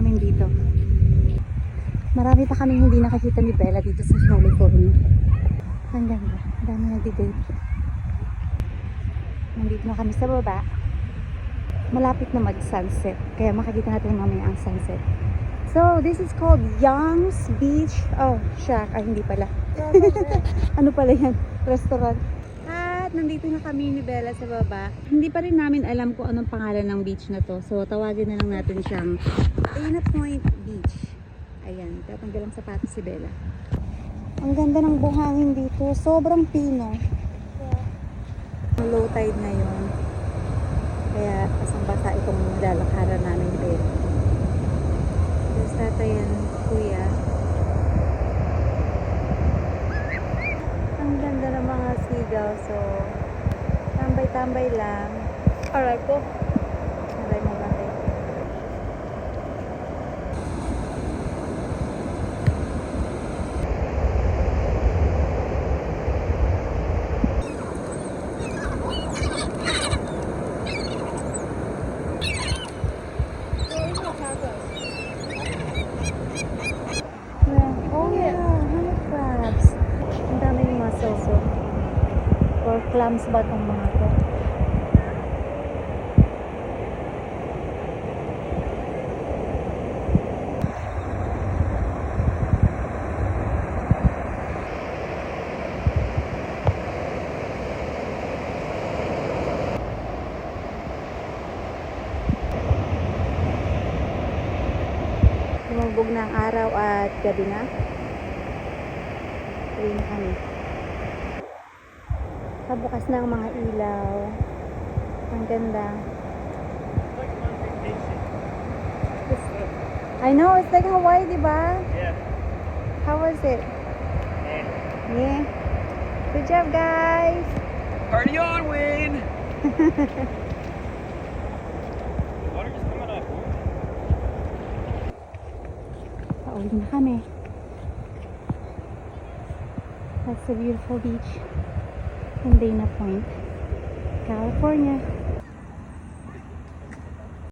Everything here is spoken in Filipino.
namin dito. Marami pa kaming hindi nakakita ni Bella dito sa California. Ang ganda. Ang dami nagdi-date. Nandito na kami sa baba. Malapit na mag-sunset. Kaya makikita natin mamaya ang sunset. So, this is called Young's Beach. Oh, shack. Ay, hindi pala. Ano pala yan? Restaurant. At nandito na kami ni Bella sa baba. Hindi pa rin namin alam kung anong pangalan ng beach na to. So, tawagin na lang natin siyang Dana Point Beach. Ayan, tatanggal ang sapatos si Bella. Ang ganda ng buhangin dito. Sobrang pino. Low tide ngayon. Kaya basang-basa itong lalakaran namin ni Bella. There's tatayan, kuya. Ang ganda ng mga sigaw. So, tambay-tambay lang. Aray ko. Aray mo ba? Or clams ba itong mga to? Lumubog na ang araw at gabi na. Uwi na kami. Bukas na ang mga ilaw. Ang ganda. I know, it's like Hawaii, di ba? Yeah. How was it? Yeah. Good job, guys. Party on, Wayne! Water just coming up. Pauwi na kami. That's a beautiful beach in Dana Point, California.